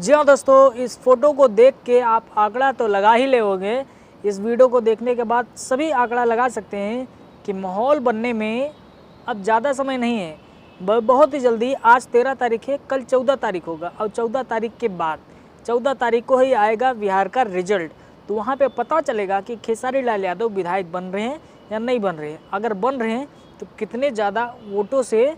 जी हाँ दोस्तों, इस फोटो को देख के आप आंकड़ा तो लगा ही ले होंगे। इस वीडियो को देखने के बाद सभी आंकड़ा लगा सकते हैं कि माहौल बनने में अब ज़्यादा समय नहीं है। बहुत ही जल्दी, आज 13 तारीख है, कल 14 तारीख होगा और 14 तारीख के बाद 14 तारीख को ही आएगा बिहार का रिजल्ट। तो वहाँ पे पता चलेगा कि खेसारी लाल यादव विधायक बन रहे हैं या नहीं बन रहे हैं। अगर बन रहे हैं तो कितने ज़्यादा वोटों से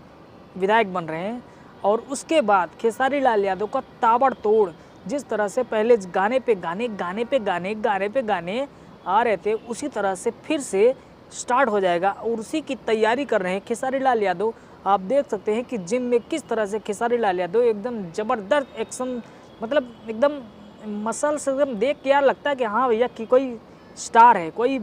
विधायक बन रहे हैं। और उसके बाद खेसारी लाल यादव का ताबड़तोड़, जिस तरह से पहले गाने पे गाने आ रहे थे, उसी तरह से फिर से स्टार्ट हो जाएगा और उसी की तैयारी कर रहे हैं खेसारी लाल यादव। आप देख सकते हैं कि जिम में किस तरह से खेसारी लाल यादव एकदम ज़बरदस्त एक्शन, मतलब एकदम मसल्स एकदम देख के यार लगता है कि हाँ भैया कि कोई स्टार है, कोई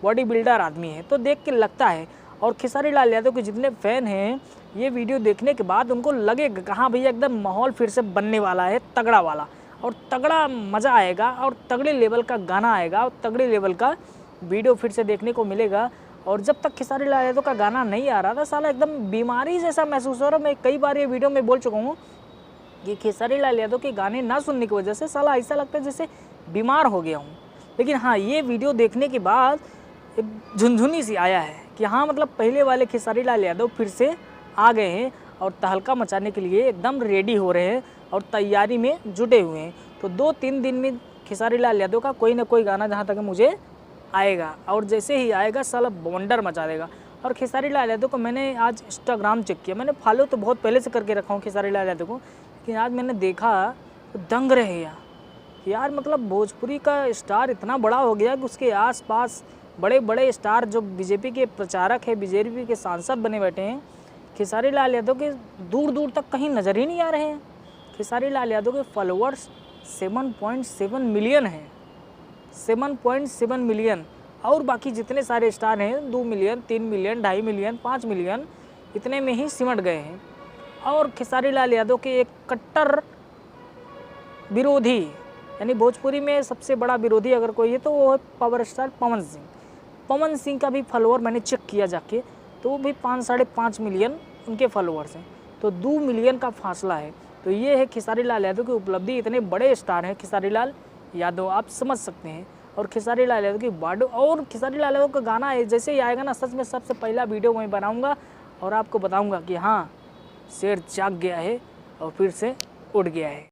बॉडी बिल्डर आदमी है, तो देख के लगता है। और खेसारी लाल यादव के जितने फ़ैन हैं, ये वीडियो देखने के बाद उनको लगेगा कि हाँ भैया एकदम माहौल फिर से बनने वाला है, तगड़ा वाला, और तगड़ा मज़ा आएगा और तगड़े लेवल का गाना आएगा और तगड़े लेवल का वीडियो फिर से देखने को मिलेगा। और जब तक खेसारी लाल यादव का गाना नहीं आ रहा था, साला एकदम बीमारी जैसा महसूस हो रहा। मैं कई बार ये वीडियो में बोल चुका हूँ कि खेसारी लाल यादव के गाने ना सुनने की वजह से साला ऐसा लगता है जैसे बीमार हो गया हूँ। लेकिन हाँ, ये वीडियो देखने के बाद एक झुनझुनी सी आया है कि हाँ, मतलब पहले वाले खेसारी लाल यादव फिर से आ गए हैं और तहलका मचाने के लिए एकदम रेडी हो रहे हैं और तैयारी में जुटे हुए हैं। तो 2-3 दिन में खेसारी लाल यादव का कोई ना कोई गाना जहाँ तक मुझे आएगा, और जैसे ही आएगा साला बवंडर मचा देगा। और खेसारी लाल यादव को मैंने आज इंस्टाग्राम चेक किया, मैंने फॉलो तो बहुत पहले से करके रखा हूँ खेसारी लाल यादव को, लेकिन आज मैंने देखा तो दंग रहे यार। मतलब भोजपुरी का स्टार इतना बड़ा हो गया कि उसके आसपास बड़े बड़े स्टार जो बीजेपी के प्रचारक है, बीजेपी के सांसद बने बैठे हैं, खेसारी लाल यादव के दूर दूर तक कहीं नज़र ही नहीं आ रहे हैं। खेसारी लाल यादव के फॉलोअर्स 7.7 मिलियन हैं, 7.7 मिलियन। और बाकी जितने सारे स्टार हैं 2 मिलियन, 3 मिलियन, 2.5 मिलियन, 5 मिलियन, इतने में ही सिमट गए हैं। और खेसारी लाल यादव के एक कट्टर विरोधी, यानी भोजपुरी में सबसे बड़ा विरोधी अगर कोई है तो वो है पावर स्टार पवन सिंह। पवन सिंह का भी फॉलोअर मैंने चेक किया जाके, तो वो भी 5-5.5 मिलियन उनके फॉलोअर्स हैं। तो 2 मिलियन का फासला है। तो ये है खेसारी लाल यादव की उपलब्धि। इतने बड़े स्टार हैं खेसारी लाल यादव, आप समझ सकते हैं। और खेसारी लाल यादव की बाडो, और खेसारी लाल यादव का गाना है जैसे ही आएगा ना, सच में सबसे पहला वीडियो मैं बनाऊँगा और आपको बताऊँगा कि हाँ, शेर जाग गया है और फिर से उड़ गया है।